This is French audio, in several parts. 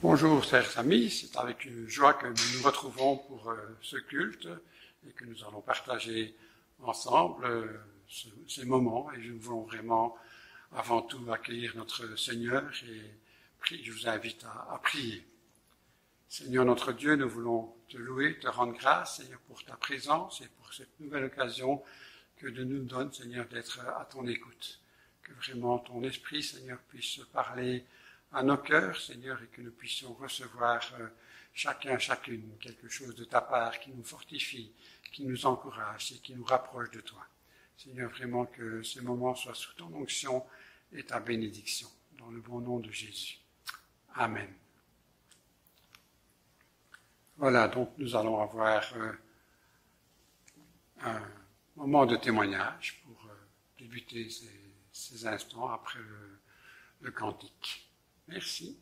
Bonjour chers amis, c'est avec joie que nous nous retrouvons pour ce culte et que nous allons partager ensemble ces moments et nous voulons vraiment avant tout accueillir notre Seigneur et je vous invite à prier. Seigneur notre Dieu, nous voulons te louer, te rendre grâce Seigneur pour ta présence et pour cette nouvelle occasion que tu nous donnes Seigneur d'être à ton écoute. Que vraiment ton esprit Seigneur puisse parler à nos cœurs, Seigneur, et que nous puissions recevoir chacune, quelque chose de ta part qui nous fortifie, qui nous encourage et qui nous rapproche de toi. Seigneur, vraiment que ces moments soient sous ton onction et ta bénédiction, dans le bon nom de Jésus. Amen. Voilà, donc nous allons avoir un moment de témoignage pour débuter ces instants après le cantique. Merci.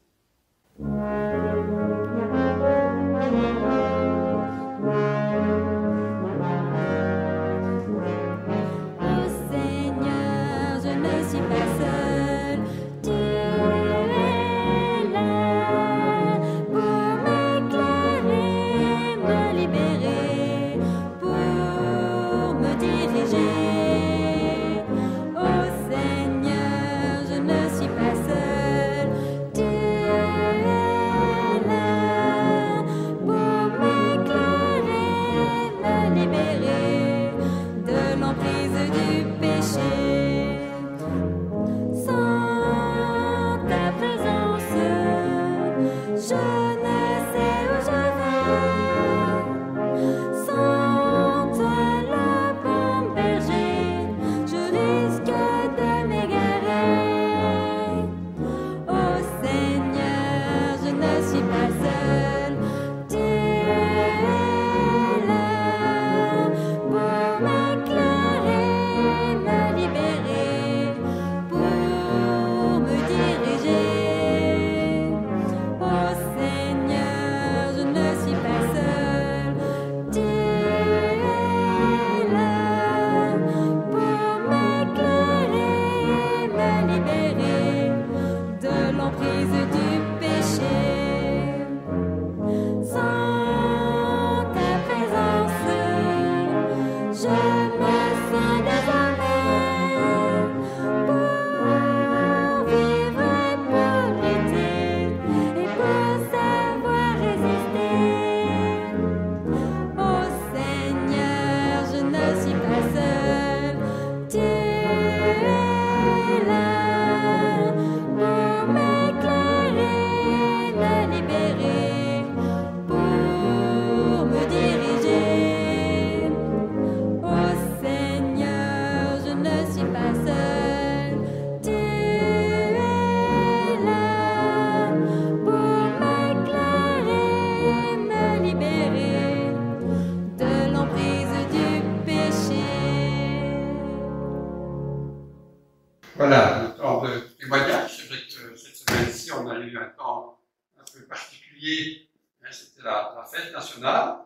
Voilà, le temps de témoignage. C'est vrai que cette semaine-ci, on a eu un temps un peu particulier. C'était la fête nationale.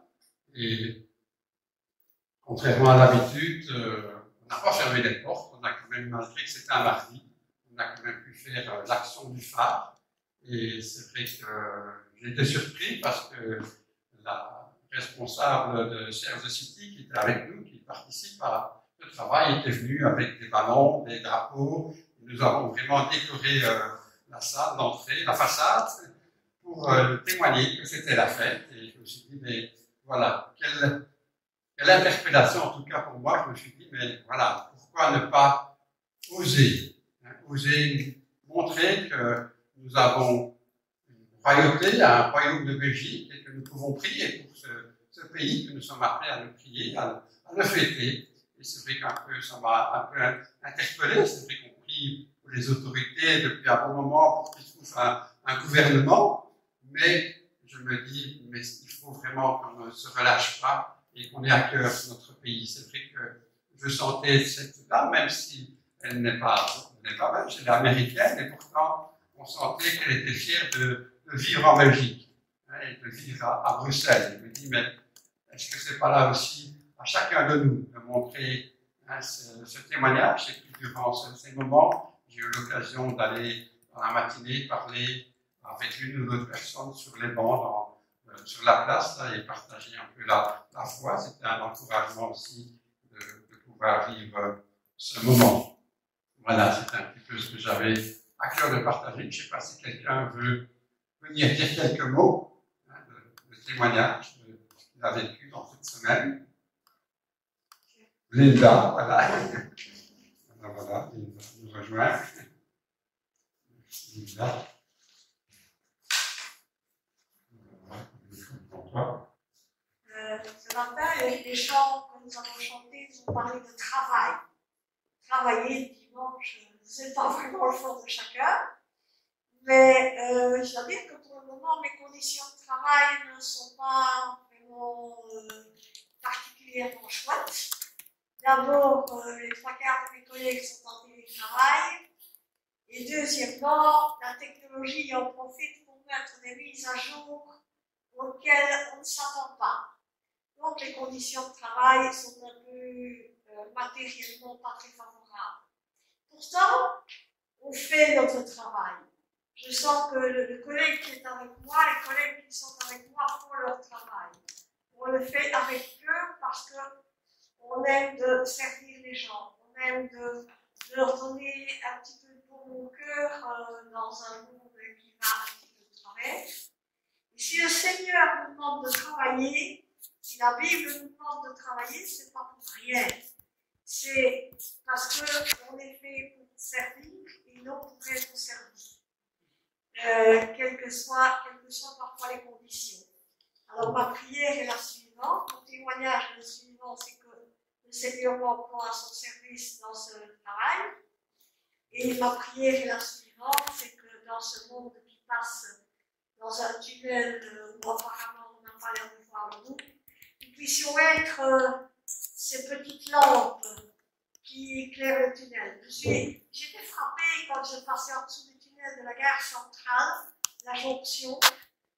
Et contrairement à l'habitude, on n'a pas fermé les portes. On a quand même, malgré que c'était un mardi, on a quand même pu faire l'action du phare. Et c'est vrai que j'ai été surpris parce que la responsable de Serve the City qui était avec nous, qui participe à le travail, était venu avec des ballons, des drapeaux. Nous avons vraiment décoré la salle d'entrée, la façade, pour témoigner que c'était la fête. Et je me suis dit, mais voilà, quelle interpellation, en tout cas pour moi. Je me suis dit, mais voilà, pourquoi ne pas oser, oser montrer que nous avons une royauté, un royaume de Belgique, et que nous pouvons prier pour ce pays, que nous sommes appelés à le prier, à le fêter. Et c'est vrai qu'un peu, ça m'a un peu interpellé. C'est vrai qu'on prie pour les autorités depuis un bon moment pour qu'ils trouvent un gouvernement. Mais je me dis, mais il faut vraiment qu'on ne se relâche pas et qu'on ait à cœur notre pays. C'est vrai que je sentais cette dame, même si elle n'est pas belge, elle est américaine, et pourtant on sentait qu'elle était fière de vivre en Belgique et de vivre à Bruxelles. Je me dis, mais est-ce que c'est pas là aussi à chacun de nous de montrer ce témoignage? Et puis durant ces moments, j'ai eu l'occasion d'aller dans la matinée parler avec une ou l'autre personne sur les bancs, sur la place, là, et partager un peu la foi. C'était un encouragement aussi de pouvoir vivre ce moment. Voilà, c'est un petit peu ce que j'avais à cœur de partager. Je ne sais pas si quelqu'un veut venir dire quelques mots de témoignage qu'il a vécu dans cette semaine. Linda, voilà. Voilà, Linda nous rejoint. Linda. Ce matin, les chants que nous avons chantés nous ont parlé de travail. Travailler le dimanche, ce n'est pas vraiment le fort de chacun, mais je dois dire que pour le moment, mes conditions de travail ne sont pas vraiment particulièrement chouettes. D'abord, les 3/4 de mes collègues sont en télétravail, et deuxièmement, la technologie en profite pour mettre des mises à jour auxquelles on ne s'attend pas. Donc, les conditions de travail sont un peu matériellement pas très favorables. Pourtant, on fait notre travail. Je sens que le collègue qui est avec moi, les collègues qui sont avec moi font leur travail. On le fait avec eux parce qu'on aime de servir les gens. On aime de leur donner un petit peu de bon cœur dans un monde qui va un petit peu de travers. Et si le Seigneur nous demande de travailler, si la Bible nous demande de travailler, c'est pas pour rien. C'est parce qu'on est fait pour servir et non pour être servi. Quelles que soient parfois les conditions. Alors ma prière est la suivante, mon témoignage est le suivant, c'est que le Seigneur m'emploie à son service dans ce travail. Et ma prière est la suivante, c'est que dans ce monde qui passe dans un tunnel où apparemment on n'a pas l'air de voir le bout, nous puissions être ces petites lampes qui éclairent le tunnel. J'étais frappée quand je passais en dessous du tunnel de la gare centrale, la jonction.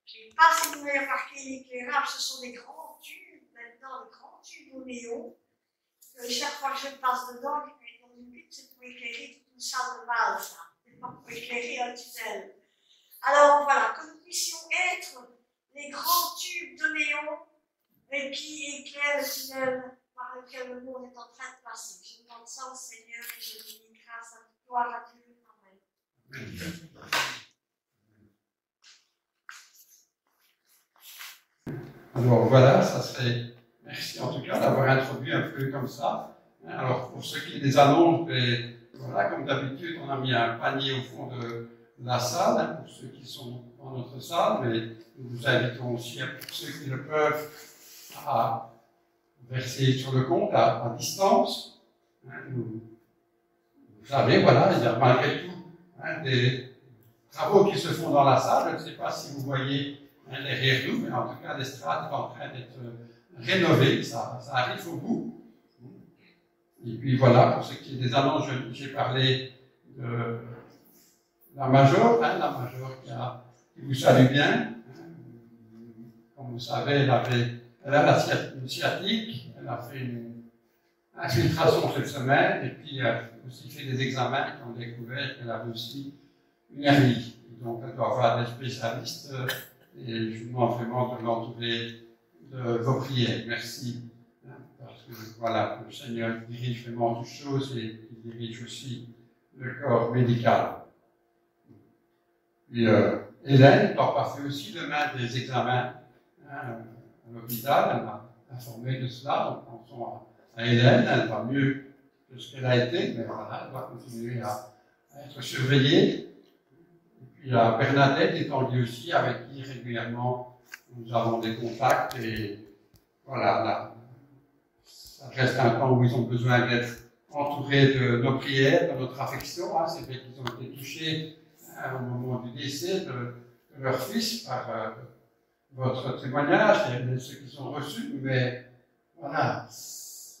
Je ne sais pas si vous avez remarqué l'éclairage, ce sont des grands tubes, maintenant des grands tubes au néon. Chaque fois que je passe dedans, dans une but, c'est pour éclairer toute une salle de bal, ça. C'est pas pour éclairer un tunnel. Alors voilà, que nous puissions être les grands tubes de néon qui éclairent le tunnel par lequel le monde est en train de passer. Je demande ça au Seigneur et je lui dis grâce à gloire à Dieu. Amen. Alors voilà, ça serait. Merci en tout cas d'avoir introduit un peu comme ça. Alors pour ce qui est des annonces, voilà, comme d'habitude, on a mis un panier au fond de la salle, pour ceux qui sont dans notre salle, mais nous vous invitons aussi, pour ceux qui le peuvent, à verser sur le compte à distance. Vous savez, voilà, il y a malgré tout des travaux qui se font dans la salle. Je ne sais pas si vous voyez derrière nous, mais en tout cas, l'estrade est en train d'être rénovée, ça arrive au bout. Et puis voilà, pour ce qui est des annonces, j'ai parlé de la Major, la Major qui vous salue bien. Comme vous savez, elle a la sciatique, elle a fait une infiltration cette semaine, et puis elle a aussi fait des examens qui ont découvert qu'elle avait aussi une hernie. Donc elle doit avoir des spécialistes, et je vous demande vraiment de l'entourer de vos prières. Merci. Parce que voilà, le Seigneur dirige vraiment toutes choses et il dirige aussi le corps médical. Puis Hélène n'a pas fait aussi demain des examens à l'hôpital, elle m'a informé de cela, donc pensons à Hélène, elle va mieux que ce qu'elle a été, mais voilà, elle va continuer à être surveillée. Et puis à Bernadette et Tanguy aussi, avec qui régulièrement nous avons des contacts, et voilà, là, ça reste un temps où ils ont besoin d'être entourés de nos prières, de notre affection. C'est vrai qu'ils ont été touchés au moment du décès de leur fils par votre témoignage et ceux qui sont reçus, mais voilà,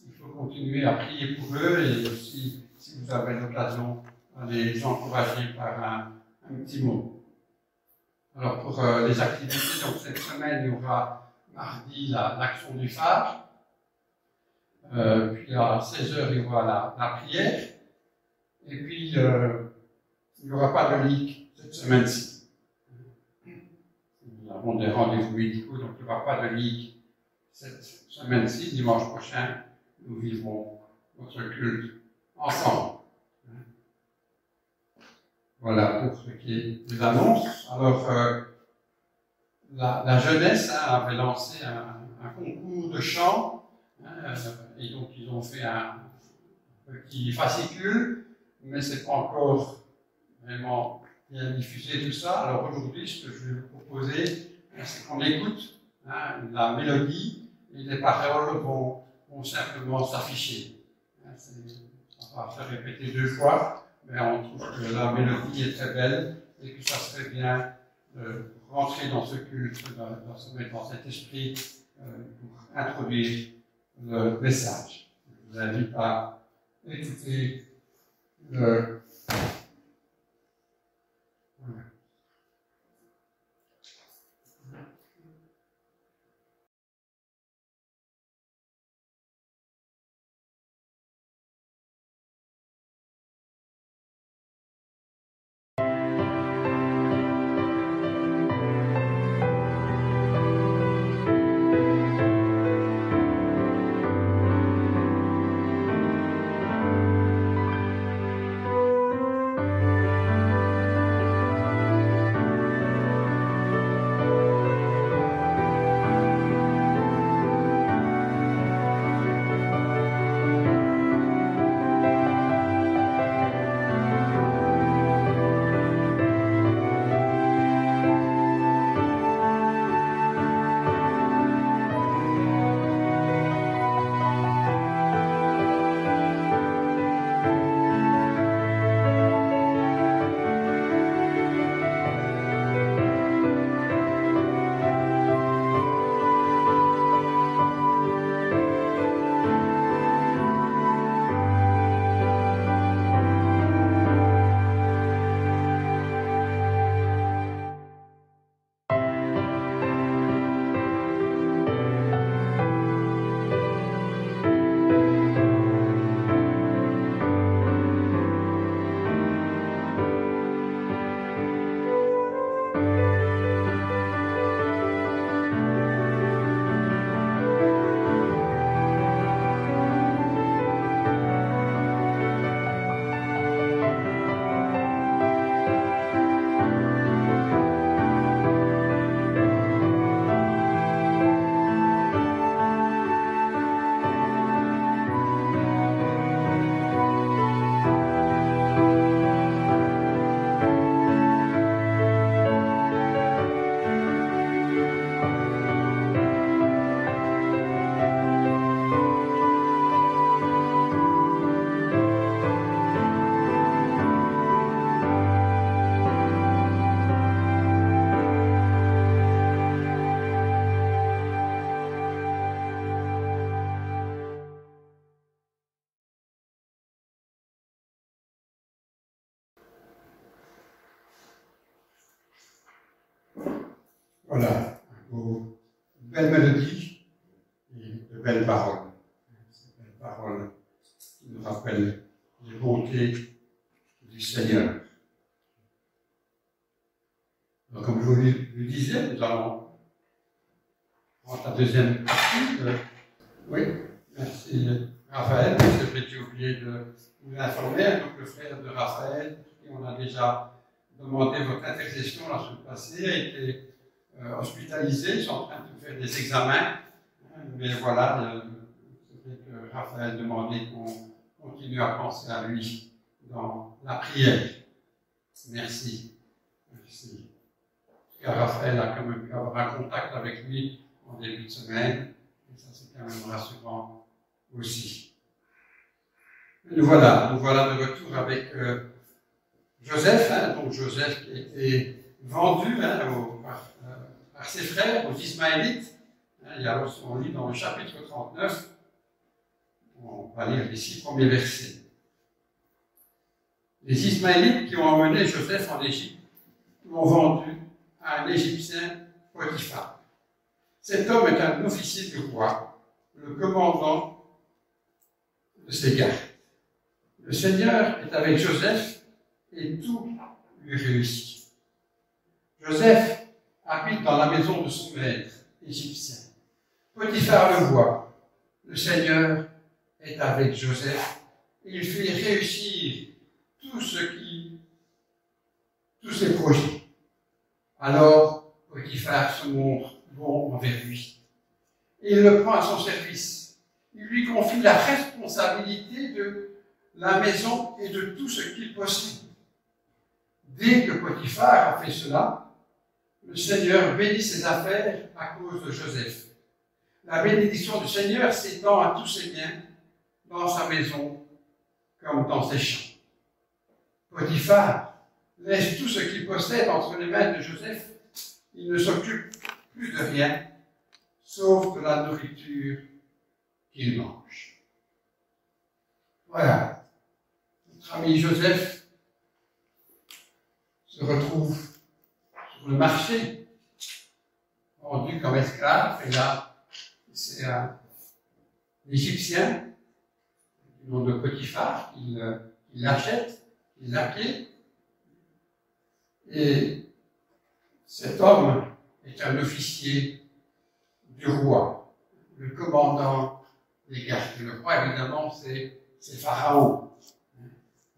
il faut continuer à prier pour eux, et aussi, si vous avez l'occasion, à les encourager par un petit mot. Alors pour les activités, donc cette semaine, il y aura mardi l'action du phare. Puis à 16h, il y aura la prière. Et puis, il n'y aura pas de ligue cette semaine-ci. avons des rendez-vous médicaux, donc il n'y aura pas de ligue cette semaine-ci. Dimanche prochain, nous vivrons notre culte ensemble. Voilà pour ce qui est des annonces. Alors, la jeunesse avait lancé un concours de chant, et donc ils ont fait un petit fascicule, mais c'est pas encore vraiment bien diffusé tout ça. Alors aujourd'hui, ce que je vais vous proposer, c'est qu'on écoute la mélodie et les paroles vont simplement s'afficher. On va faire répéter 2 fois, mais on trouve que la mélodie est très belle et que ça serait bien de rentrer dans ce culte, se mettre dans cet esprit pour introduire le message. Je vous invite à écouter le. Voilà, une belle mélodie et de belles paroles. Ces belles paroles qui nous rappellent les bontés du Seigneur. Alors, comme je vous le disais, nous allons prendre la deuxième partie. Oui, merci Raphaël, parce que j'ai oublié de vous informer. Donc, le frère de Raphaël, qui on a déjà demandé votre intercession la semaine passée, a été hospitalisé, ils sont en train de faire des examens, mais voilà, c'est vrai que Raphaël demandait qu'on continue à penser à lui dans la prière. Merci. Merci. Car Raphaël a quand même pu avoir un contact avec lui en début de semaine, et ça c'est quand même rassurant aussi. Nous voilà de retour avec Joseph, donc Joseph qui a été vendu par ses frères, aux Ismaélites. On lit dans le chapitre 39, on va lire les 6 premiers versets. Les Ismaélites qui ont emmené Joseph en Égypte l'ont vendu à un Égyptien, Potiphar. Cet homme est un officier du roi, le commandant de ses gardes. Le Seigneur est avec Joseph et tout lui réussit. Joseph a habite dans la maison de son maître égyptien. Potiphar le voit. Le Seigneur est avec Joseph et il fait réussir tous ses projets. Alors, Potiphar se montre bon envers lui. Et il le prend à son service. Il lui confie la responsabilité de la maison et de tout ce qu'il possède. Dès que Potiphar a fait cela, le Seigneur bénit ses affaires à cause de Joseph. La bénédiction du Seigneur s'étend à tous ses biens, dans sa maison comme dans ses champs. Potiphar laisse tout ce qu'il possède entre les mains de Joseph. Il ne s'occupe plus de rien, sauf de la nourriture qu'il mange. Voilà. Notre ami Joseph se retrouve sur le marché, vendu comme esclave, et là, c'est un Égyptien du nom de Potiphar qui l'achète, qui l'acquiert. Et cet homme est un officier du roi, le commandant des gardes. Le roi, évidemment, c'est Pharaon.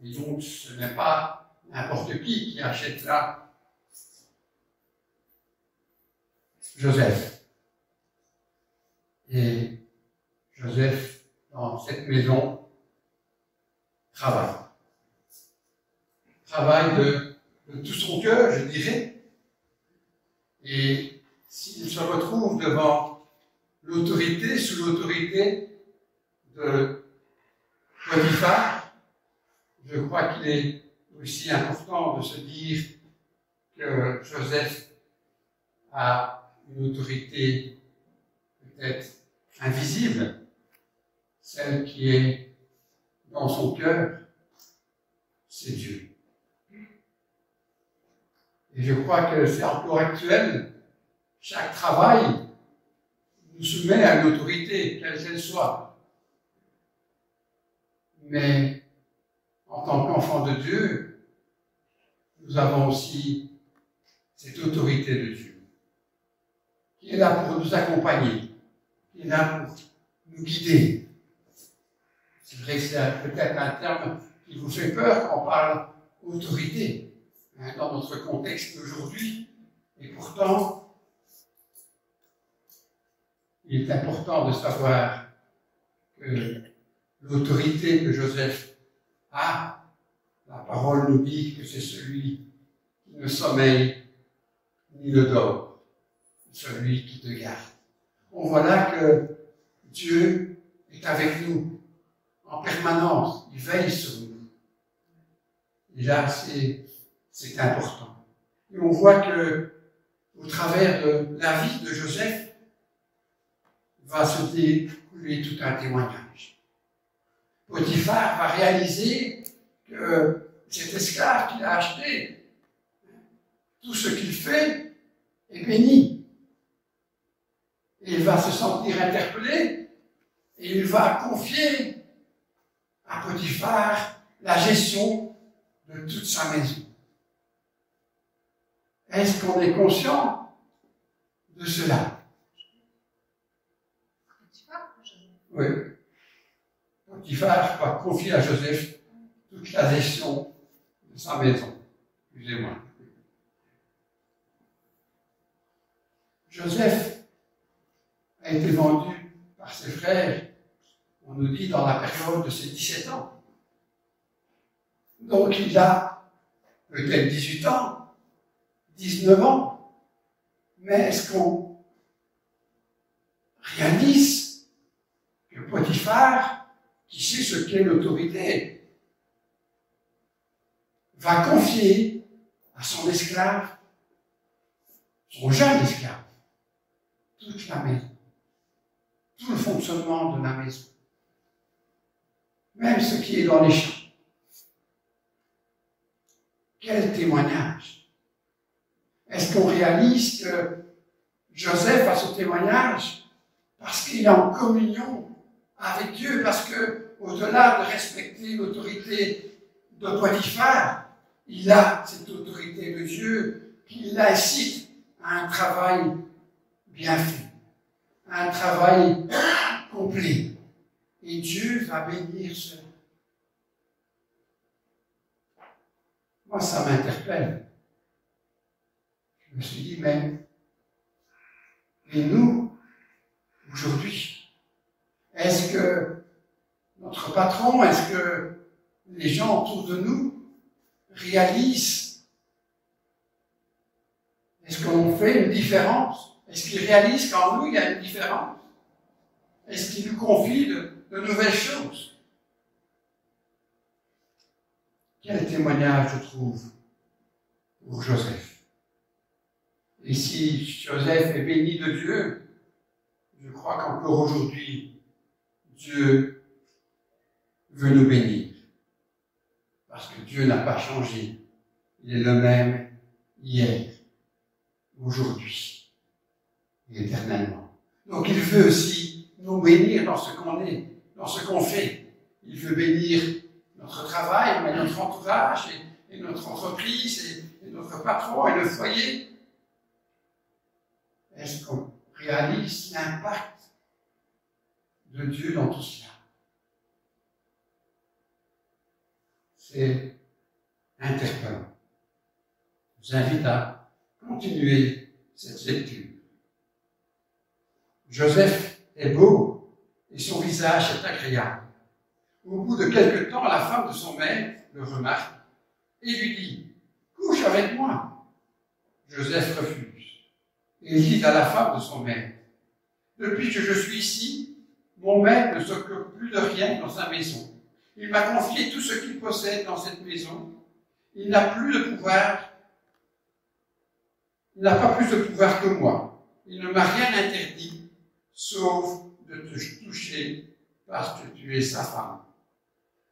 Et donc, ce n'est pas n'importe qui achète là Joseph. Et Joseph, dans cette maison, travaille. Travaille de tout son cœur, je dirais. Et s'il se retrouve devant l'autorité, sous l'autorité de Potiphar, je crois qu'il est aussi important de se dire que Joseph a une autorité peut-être invisible, celle qui est dans son cœur, c'est Dieu. Et je crois que c'est encore actuel. Chaque travail nous soumet à une autorité, quelle qu'elle soit. Mais en tant qu'enfants de Dieu, nous avons aussi cette autorité de Dieu, qui est là pour nous accompagner, qui est là pour nous guider. C'est vrai que c'est peut-être un terme qui vous fait peur quand on parle autorité dans notre contexte d'aujourd'hui. Et pourtant, il est important de savoir que l'autorité que Joseph a, la parole nous dit que c'est celui qui ne sommeille ni ne dort, celui qui te garde. On voit là que Dieu est avec nous en permanence, il veille sur nous. Et là, c'est important. Et on voit que, au travers de la vie de Joseph, va se découler tout un témoignage. Potiphar va réaliser que cet esclave qu'il a acheté, tout ce qu'il fait est béni. Et il va se sentir interpellé et il va confier à Potiphar la gestion de toute sa maison. Est-ce qu'on est conscient de cela? Oui. Potiphar va confier à Joseph toute la gestion de sa maison. Excusez-moi. Joseph a été vendu par ses frères, on nous dit, dans la période de ses 17 ans. Donc il a peut-être 18 ans, 19 ans, mais est-ce qu'on réalise que Potiphar, qui sait ce qu'est l'autorité, va confier à son esclave, son jeune esclave, toute la maison, tout le fonctionnement de la maison, même ce qui est dans les champs. Quel témoignage! Est-ce qu'on réalise que Joseph a ce témoignage parce qu'il est en communion avec Dieu, parce que, au-delà de respecter l'autorité de Potiphar, il a cette autorité de Dieu qui l'incite à un travail bien fait, à un travail complet. Et Dieu va bénir cela. Moi, ça m'interpelle. Je me suis dit, mais et nous, aujourd'hui, est-ce que notre patron, est-ce que les gens autour de nous réalisent? Est-ce qu'on fait une différence? Est-ce qu'ils réalisent qu'en nous, il y a une différence? Est-ce qu'ils nous confient de nouvelles choses? Quel témoignage je trouve pour Joseph. Et si Joseph est béni de Dieu, je crois qu'encore aujourd'hui, Dieu veut nous bénir. Parce que Dieu n'a pas changé. Il est le même hier, aujourd'hui et éternellement. Donc il veut aussi nous bénir dans ce qu'on est, dans ce qu'on fait. Il veut bénir notre travail, mais notre entourage et notre entreprise et notre patron et le foyer. Est-ce qu'on réalise l'impact de Dieu dans tout cela? C'est interpellant. Je vous invite à continuer cette lecture. Joseph est beau et son visage est agréable. Au bout de quelque temps, la femme de son maître le remarque et lui dit « Couche avec moi ». Joseph refuse. Et il dit à la femme de son maître « Depuis que je suis ici, mon maître ne s'occupe plus de rien dans sa maison. Il m'a confié tout ce qu'il possède dans cette maison. Il n'a plus de pouvoir. Il n'a pas plus de pouvoir que moi. Il ne m'a rien interdit, sauf de te toucher parce que tu es sa femme.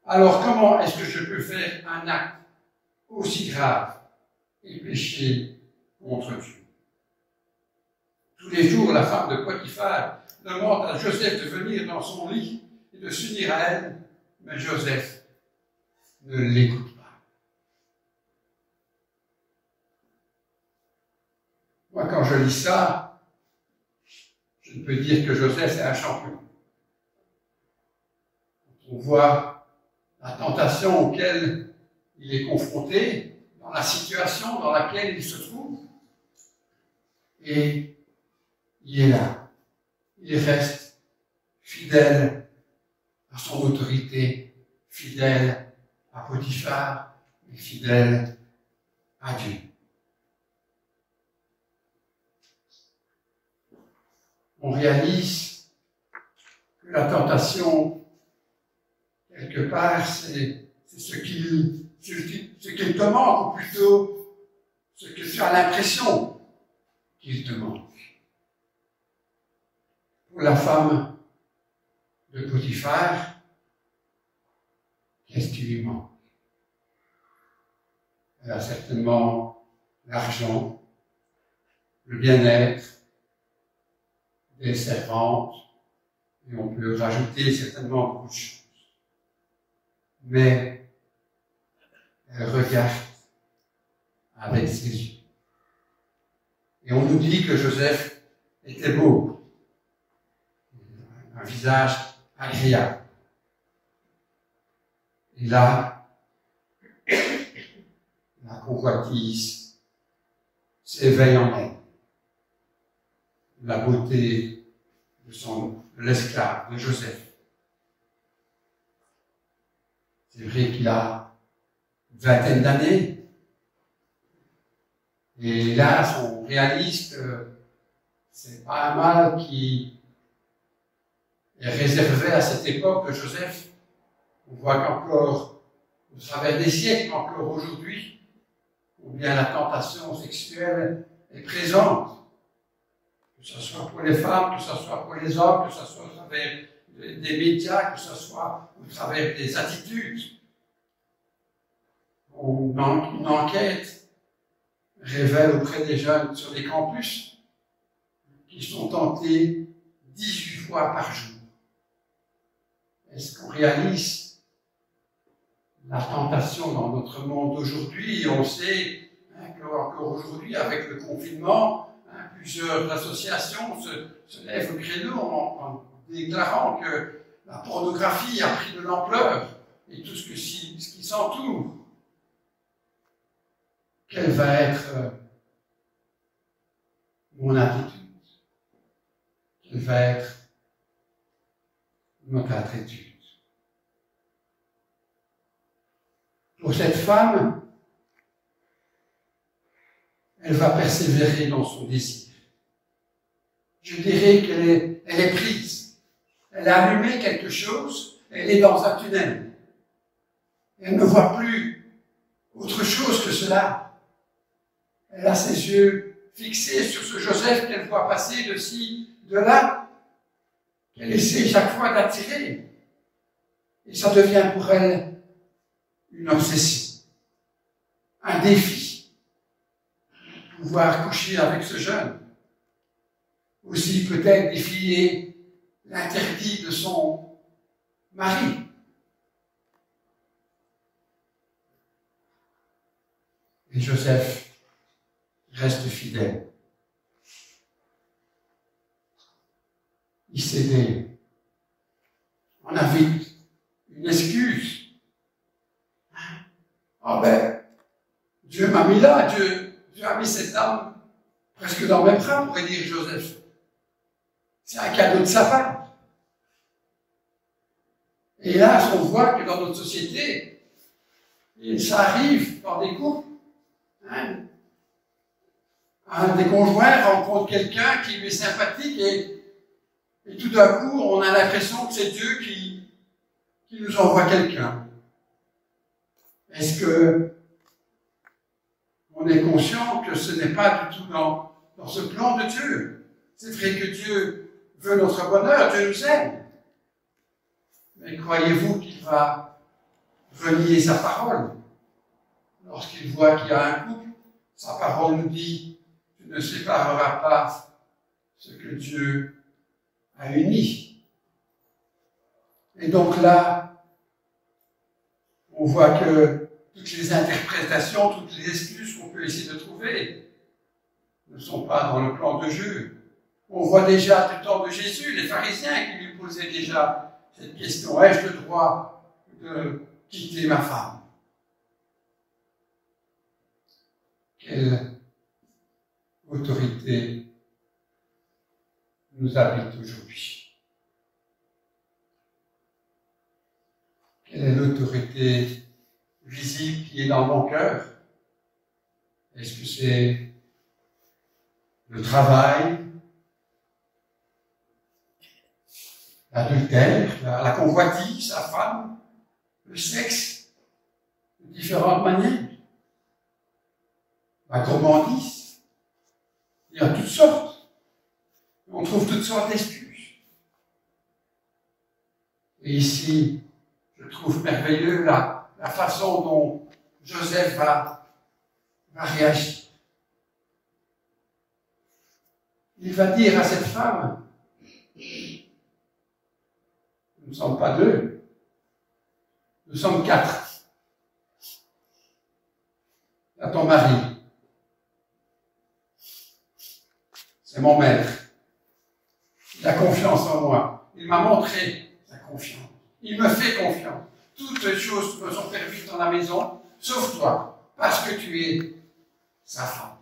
Alors comment est-ce que je peux faire un acte aussi grave et pécher contre Dieu? Tous les jours, la femme de Potiphar demande à Joseph de venir dans son lit et de s'unir à elle, mais Joseph ne l'écoute pas. Moi, quand je lis ça, je ne peux dire que Joseph est un champion. On voit la tentation auquel il est confronté, dans la situation dans laquelle il se trouve, et il est là. Il reste fidèle à son autorité, fidèle à Potiphar, et fidèle à Dieu. On réalise que la tentation, quelque part, c'est ce qu'il te manque, ou plutôt ce que tu as l'impression qu'il te manque. Pour la femme de Potiphar, qu'est-ce qui lui manque? Elle a certainement l'argent, le bien-être, des servantes, et on peut rajouter certainement beaucoup de choses. Mais elle regarde avec ses yeux. Et on nous dit que Joseph était beau, un visage agréable. Et là, la convoitise s'éveille en elle. La beauté de l'esclave, de Joseph. C'est vrai qu'il a une vingtaine d'années. Et là, on réalise que c'est pas un mal qui est réservé à cette époque de Joseph. On voit qu'encore, au travers des siècles, encore aujourd'hui, combien la tentation sexuelle est présente. Que ce soit pour les femmes, que ce soit pour les hommes, que ce soit au travers des médias, que ce soit au travers des attitudes. Une enquête révèle auprès des jeunes sur les campus qu'ils sont tentés 18 fois par jour. Est-ce qu'on réalise la tentation dans notre monde d'aujourd'hui? Et on sait qu'encore aujourd'hui, avec le confinement, plusieurs associations se lèvent au créneau en déclarant que la pornographie a pris de l'ampleur et tout ce qui s'entoure. Quelle va être mon attitude? Quelle va être notre attitude? Pour cette femme, elle va persévérer dans son désir. Je dirais qu'elle est prise. Elle a allumé quelque chose, elle est dans un tunnel. Elle ne voit plus autre chose que cela. Elle a ses yeux fixés sur ce Joseph qu'elle voit passer de ci, de là, qu'elle essaie chaque fois d'attirer. Et ça devient pour elle une obsession, un défi. Pouvoir coucher avec ce jeune. Aussi peut-être défier l'interdit de son mari. Et Joseph reste fidèle. Il cédait. On a vite une excuse. Ah ben, Dieu m'a mis là, Dieu a mis cette âme presque dans mes bras, pourrait dire Joseph. C'est un cadeau de sa part. Et là, on voit que dans notre société, et ça arrive dans des couples, un des conjoints rencontre quelqu'un qui lui est sympathique et tout d'un coup, on a l'impression que c'est Dieu qui nous envoie quelqu'un. Est-ce que on est conscient que ce n'est pas du tout dans ce plan de Dieu? C'est vrai que Dieu veut notre bonheur, Dieu nous aime. Mais croyez-vous qu'il va renier sa parole? Lorsqu'il voit qu'il y a un couple, sa parole nous dit « Tu ne sépareras pas ce que Dieu a uni ». Et donc là, on voit que toutes les interprétations, toutes les excuses qu'on peut essayer de trouver ne sont pas dans le plan de Dieu. On voit déjà du temps de Jésus, les pharisiens qui lui posaient déjà cette question, ai-je le droit de quitter ma femme? Quelle autorité nous habite aujourd'hui? Quelle est l'autorité visible qui est dans mon cœur? Est-ce que c'est le travail, l'adultère, la convoitise, la femme, le sexe, de différentes manières? La gourmandise, il y a toutes sortes. On trouve toutes sortes d'excuses. Et ici, je trouve merveilleux la façon dont Joseph va réagir. Il va dire à cette femme, nous ne sommes pas deux, nous sommes 4. Il y a ton mari. C'est mon maître. Il a confiance en moi. Il m'a montré sa confiance. Il me fait confiance. Toutes les choses me sont permises dans la maison, sauf toi, parce que tu es sa femme.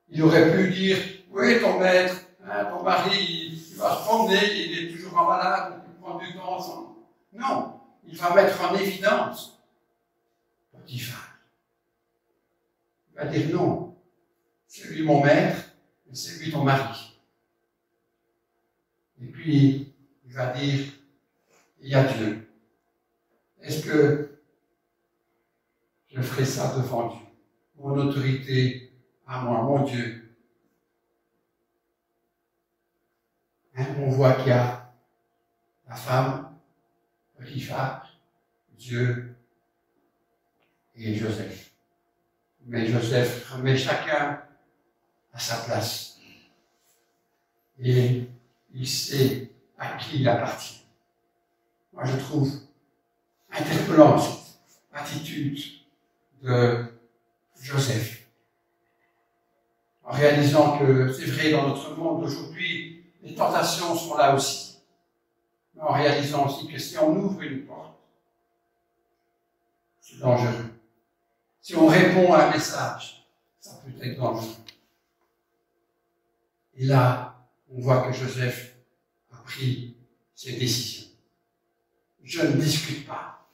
Il aurait pu dire, oui, ton maître, ton mari, il va se promener, il est toujours en malade, il prend du temps ensemble. Non, il va mettre en évidence Potiphar. Il va dire non. C'est lui mon maître, et c'est lui ton mari. Et puis, il va dire, il y a Dieu. Est-ce que je ferai ça devant Dieu? Mon autorité à moi, mon Dieu. On voit qu'il y a la femme, Potiphar, Dieu et Joseph. Mais Joseph remet chacun à sa place. Et il sait à qui il appartient. Moi, je trouve interpellante cette attitude de Joseph. Alors, réalisant que c'est vrai, dans notre monde d'aujourd'hui, les tentations sont là aussi. Mais en réalisant aussi que si on ouvre une porte, c'est dangereux. Si on répond à un message, ça peut être dangereux. Et là, on voit que Joseph a pris ses décisions. Je ne discute pas.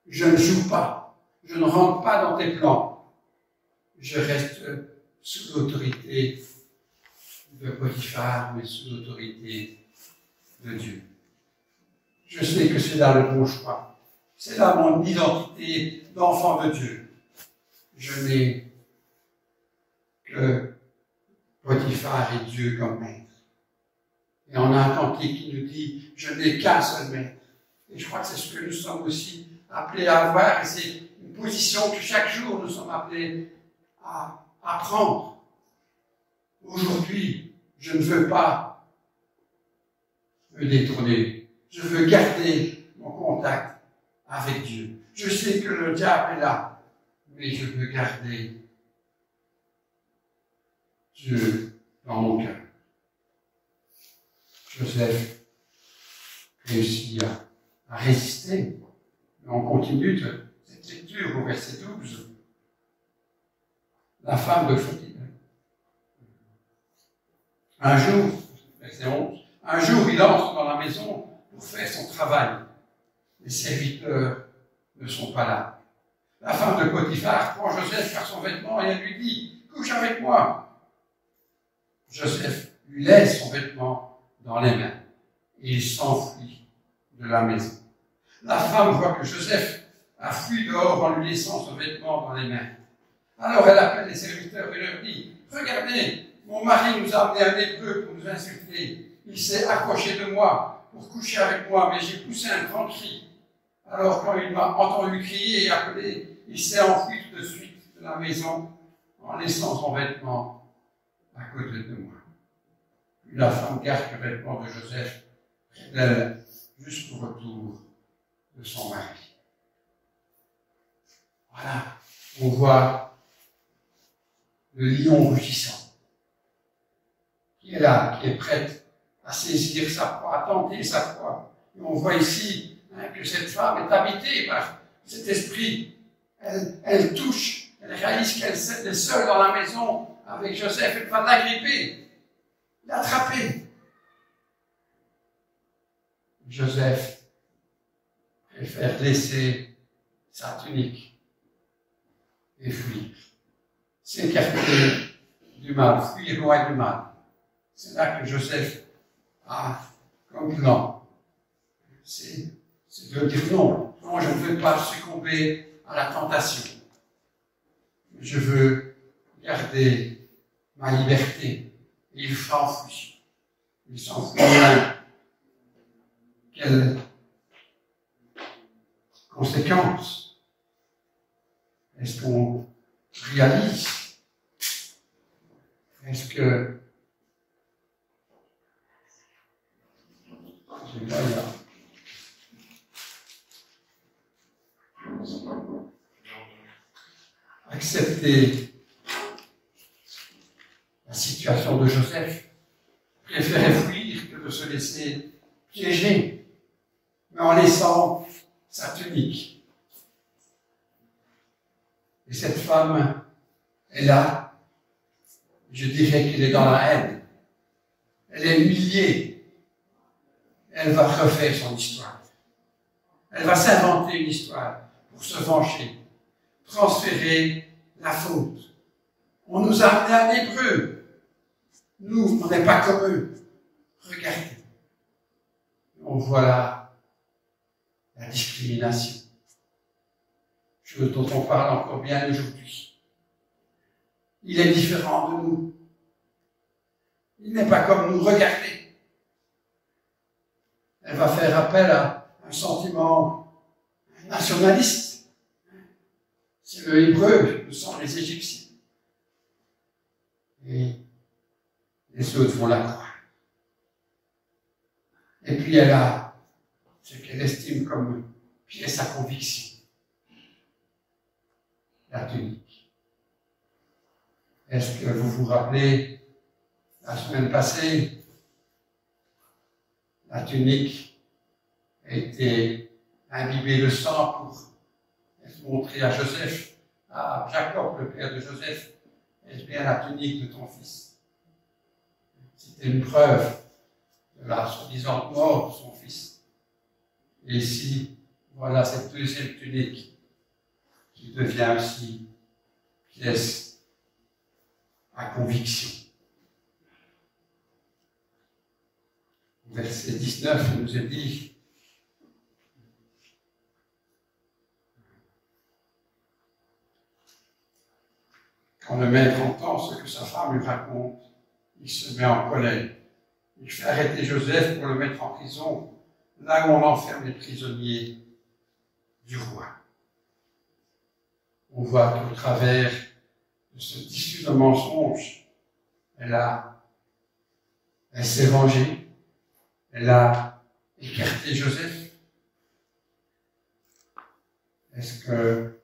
Je ne joue pas. Je ne rentre pas dans tes plans. Je reste sous l'autorité de Potiphar, mais sous l'autorité de Dieu. Je sais que c'est là le bon choix. C'est là mon identité d'enfant de Dieu. Je n'ai que Potiphar et Dieu comme maître. Et on a un cantique qui nous dit « Je n'ai qu'un seul maître ». Et je crois que c'est ce que nous sommes aussi appelés à avoir. Et c'est une position que chaque jour nous sommes appelés à prendre. Aujourd'hui, je ne veux pas me détourner. Je veux garder mon contact avec Dieu. Je sais que le diable est là, mais je veux garder Dieu dans mon cœur. Joseph réussit à résister. Mais on continue de cette lecture au verset 12. La femme de Potiphar. Un jour, verset 11, un jour il entre dans la maison pour faire son travail. Les serviteurs ne sont pas là. La femme de Potiphar prend Joseph par son vêtement et elle lui dit « Couche avec moi ». Joseph lui laisse son vêtement dans les mains et il s'enfuit de la maison. La femme voit que Joseph a fui dehors en lui laissant son vêtement dans les mains. Alors elle appelle les serviteurs et leur dit « Regardez, mon mari nous a amené un Hébreu pour nous insulter. Il s'est approché de moi pour coucher avec moi, mais j'ai poussé un grand cri. Alors quand il m'a entendu crier et appeler, il s'est enfui tout de suite de la maison en laissant son vêtement à côté de moi. » Puis la femme garde le vêtement de Joseph près d'elle jusqu'au retour de son mari. Voilà, on voit le lion rugissant qui est là, qui est prête à saisir sa proie, à tenter sa proie. Et on voit ici que cette femme est habitée par cet esprit. Elle touche, elle réalise qu'elle est seule dans la maison avec Joseph, elle va l'agripper, l'attraper. Joseph préfère laisser sa tunique et fuir, s'écarter du mal, fuir loin du mal. C'est là que Joseph a comme plan. C'est de dire non, non, je ne veux pas succomber à la tentation. Je veux garder ma liberté. Et il s'enfuit. Il s'enfuit loin. Quelles conséquences est-ce qu'on réalise? Est-ce que accepter la situation de Joseph, préférait fuir que de se laisser piéger, mais en laissant sa tunique. Et cette femme est là, je dirais qu'elle est dans la haine. Elle est humiliée. Elle va refaire son histoire. Elle va s'inventer une histoire pour se venger, transférer la faute. On nous a amené un Hébreu. Nous, on n'est pas comme eux. Regardez. On voit là la discrimination. Chose dont on parle encore bien aujourd'hui. Il est différent de nous. Il n'est pas comme nous. Regardez. Elle va faire appel à un sentiment nationaliste. C'est le Hébreu, nous sommes les Égyptiens. Et les autres vont la croire. Et puis elle a ce qu'elle estime comme pièce à conviction. La tunique. Est-ce que vous vous rappelez, la semaine passée, la tunique a été imbibée de sang pour être montrée à Joseph, à Jacob, le père de Joseph. Est-ce bien la tunique de ton fils? C'était une preuve de la soi-disant mort de son fils. Et ici, voilà cette deuxième tunique qui devient aussi pièce à conviction. Verset 19, il nous est dit: quand le maître entend ce que sa femme lui raconte, il se met en colère. Il fait arrêter Joseph pour le mettre en prison, là où on enferme les prisonniers du roi. On voit qu'au travers de ce tissu de mensonges, elle s'est vengée, elle a écarté Joseph. Est-ce que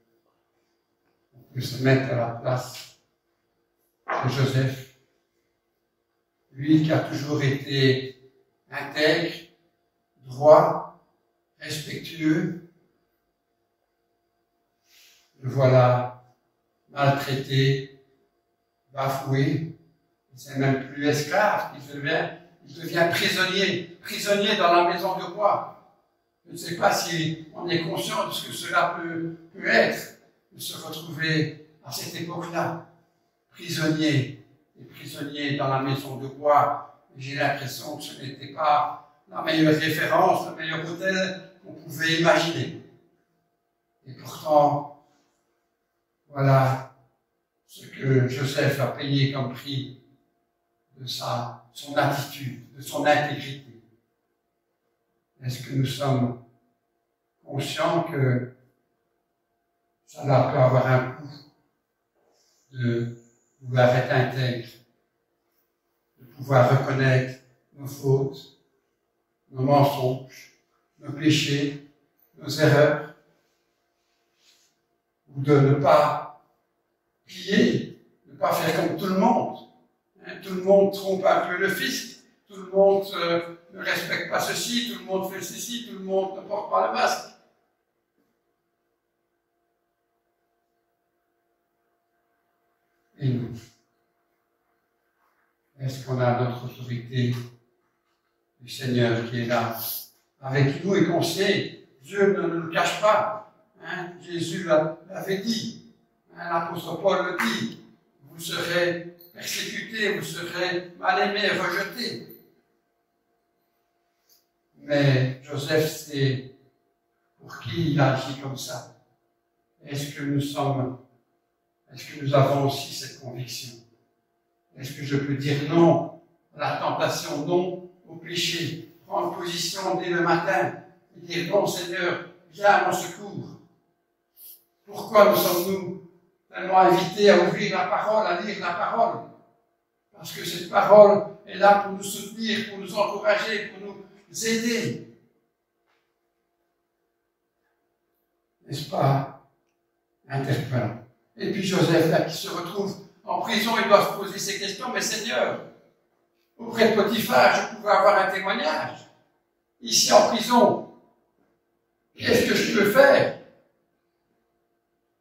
on peut se mettre à la place de Joseph, lui qui a toujours été intègre, droit, respectueux? Le voilà maltraité, bafoué. C'est même plus esclave, il devient prisonnier dans la maison du roi. Je ne sais pas si on est conscient de ce que cela peut être, de se retrouver à cette époque-là, prisonnier dans la maison du roi. J'ai l'impression que ce n'était pas la meilleure référence, le meilleur modèle qu'on pouvait imaginer. Et pourtant, voilà ce que Joseph a payé comme prix de son attitude, de son intégrité. Est-ce que nous sommes conscients que cela peut avoir un coût de pouvoir être intègre, de pouvoir reconnaître nos fautes, nos mensonges, nos péchés, nos erreurs, ou de ne pas plier, de ne pas faire comme tout le monde. Tout le monde trompe un peu le fisc, tout le monde ne respecte pas ceci, tout le monde fait ceci, tout le monde ne porte pas le masque. Et nous, est-ce qu'on a notre autorité du Seigneur qui est là avec nous et qu'on sait, Dieu ne nous le cache pas. Jésus l'avait dit, l'apôtre Paul le dit, vous serez persécutés, vous serez mal aimés, rejetés. Mais Joseph, c'est pour qui il a agi comme ça? Est-ce que nous avons aussi cette conviction? Est-ce que je peux dire non à la tentation, non au péché, prendre position dès le matin et dire non Seigneur, viens à mon secours? Pourquoi nous sommes-nous tellement invités à ouvrir la parole, à lire la parole? Parce que cette parole est là pour nous soutenir, pour nous encourager, pour nous aider. N'est-ce pas interpellant? Et puis Joseph, là, qui se retrouve en prison, il doit se poser ces questions. Mais Seigneur, auprès de Potiphar, je pouvais avoir un témoignage. Ici en prison, qu'est-ce que je peux faire?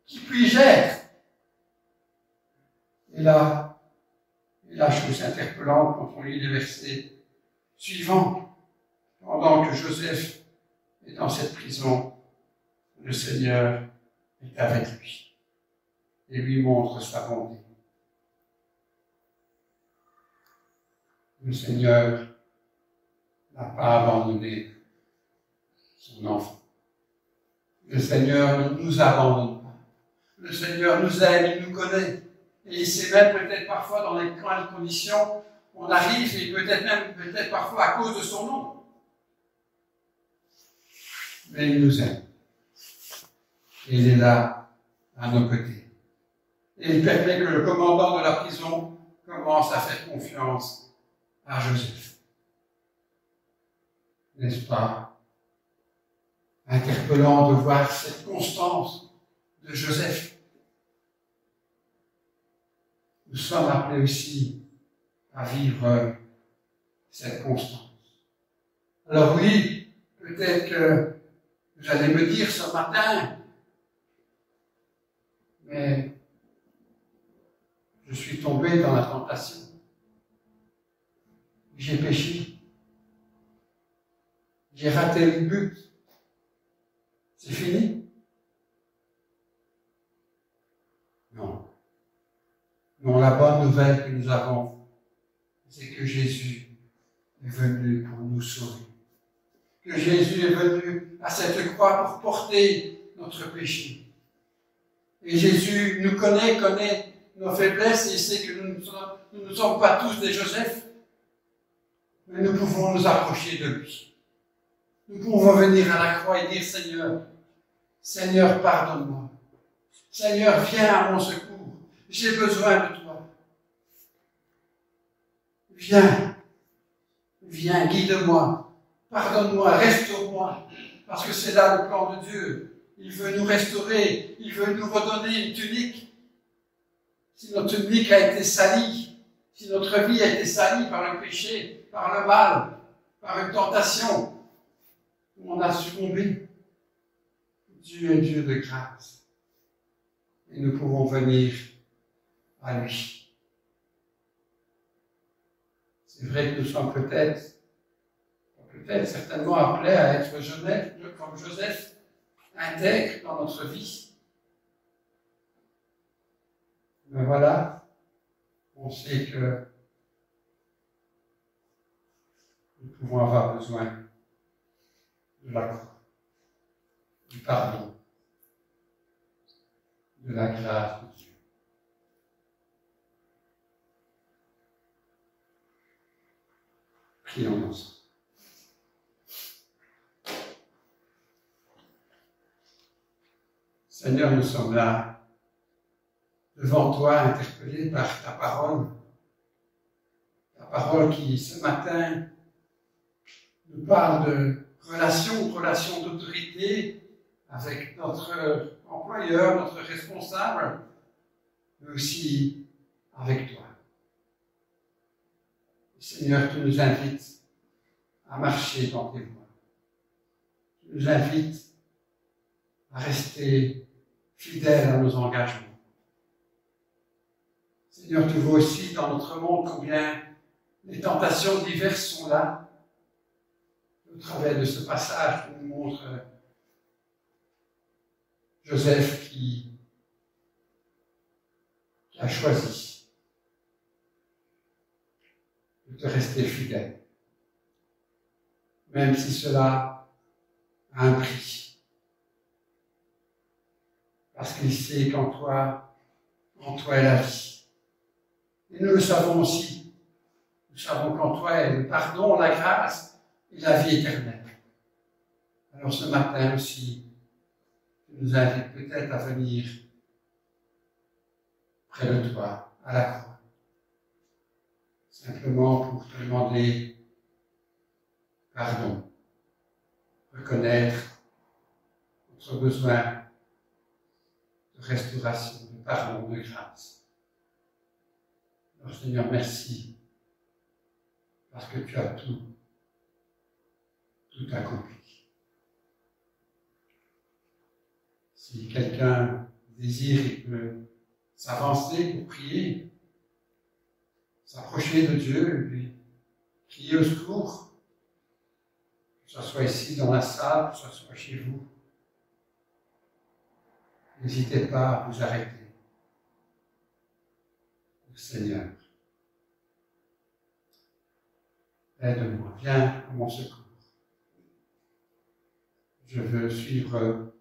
Qui puis-je être? Et là, chose interpellante quand on lit les versets suivants. Pendant que Joseph est dans cette prison, le Seigneur est avec lui et lui montre sa bonté. Le Seigneur n'a pas abandonné son enfant. Le Seigneur ne nous abandonne pas. Le Seigneur nous aime, il nous connaît. Et il sait même peut-être parfois dans les conditions on arrive, et peut-être parfois à cause de son nom. Mais il nous aime. Et il est là, à nos côtés. Et il permet que le commandant de la prison commence à faire confiance à Joseph. N'est-ce pas interpellant de voir cette constance de Joseph? nous sommes appelés aussi à vivre cette constance. Alors oui, peut-être que vous allez me dire ce matin, mais je suis tombé dans la tentation. J'ai péché. J'ai raté le but. C'est fini? Non. Non, la bonne nouvelle que nous avons, c'est que Jésus est venu pour nous sauver. Que Jésus est venu à cette croix pour porter notre péché. Et Jésus nous connaît nos faiblesses et il sait que nous ne sommes pas tous des Joseph. Mais nous pouvons nous approcher de lui. Nous pouvons venir à la croix et dire, Seigneur, pardonne-moi. Seigneur, viens à mon secours. J'ai besoin de toi. Viens, guide-moi. Pardonne-moi, restaure-moi. Parce que c'est là le plan de Dieu. Il veut nous restaurer. Il veut nous redonner une tunique. Si notre tunique a été salie, si notre vie a été salie par le péché, par le mal, par une tentation, où on a succombé, Dieu est Dieu de grâce. Et nous pouvons venir à lui. C'est vrai que nous sommes peut-être certainement appelés à être comme Joseph, intègre dans notre vie. Mais voilà, on sait que nous pouvons avoir besoin de la croix, du pardon, de la grâce de Dieu. Prions ensemble. Seigneur, nous sommes là, devant toi, interpellés par ta parole qui, ce matin, nous parle de relation d'autorité avec notre employeur, notre responsable, mais aussi avec toi. Seigneur, tu nous invites à marcher dans tes voies. Tu nous invites à rester fidèles à nos engagements. Seigneur, tu vois aussi dans notre monde combien les tentations diverses sont là. Au travers de ce passage, tu nous montres Joseph qui a choisi de te rester fidèle, même si cela a un prix. Parce qu'il sait qu'en toi est la vie. Et nous le savons aussi. Nous savons qu'en toi est le pardon, la grâce et la vie éternelle. Alors ce matin aussi, tu nous invites peut-être à venir près de toi, à la croix. Simplement pour te demander pardon, reconnaître notre besoin de restauration, de pardon, de grâce. Alors Seigneur, merci, parce que tu as tout accompli. Si quelqu'un désire, il peut s'avancer pour prier, s'approcher de Dieu, lui crier au secours, que ce soit ici dans la salle, que ce soit chez vous. N'hésitez pas à vous arrêter. Seigneur, aide-moi, viens à mon secours. Je veux suivre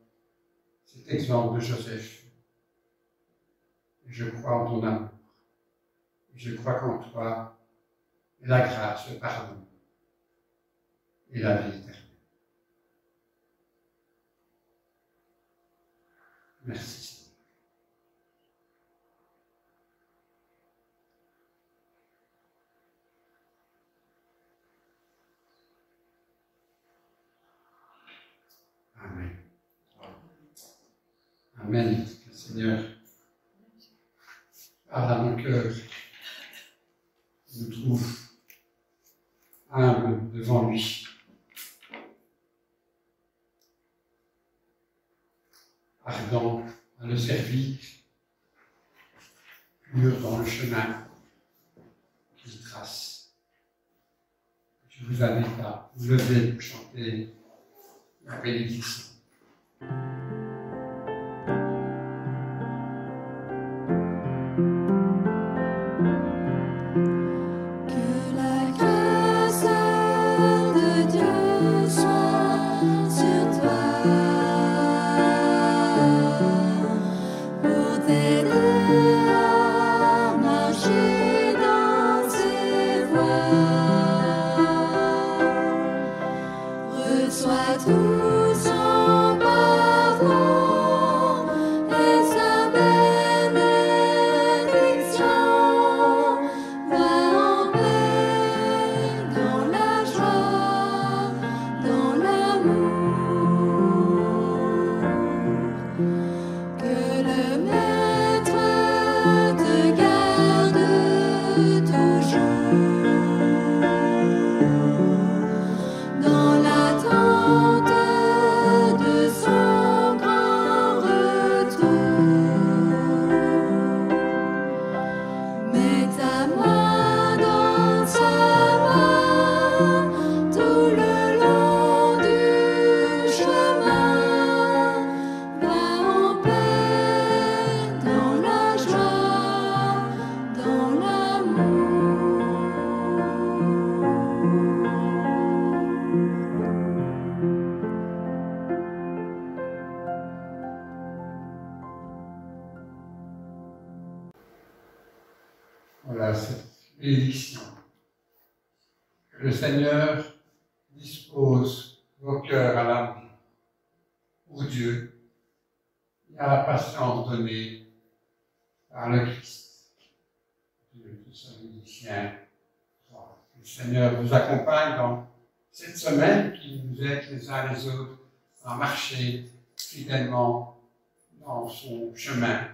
cet exemple de Joseph. Et je crois en ton amour. Je crois qu'en toi est la grâce, le pardon et la vie éternelle. Merci. Amen. Amen. Que le Seigneur dans mon cœur, je me trouve humble devant lui. Ardent à le servir, pur dans le chemin qu'il trace. Je vous invite à vous lever pour chanter la bénédiction. Voilà cette bénédiction. Que le Seigneur dispose vos cœurs à l'amour pour Dieu et à la patience donnée par le Christ. Dieu de ce musicien. Le Seigneur vous accompagne dans cette semaine qui nous aide les uns les autres à marcher fidèlement dans son chemin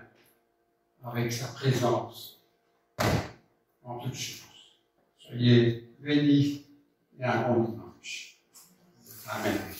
avec sa présence en toutes choses. Soyez bénis et un bon dimanche. Amen.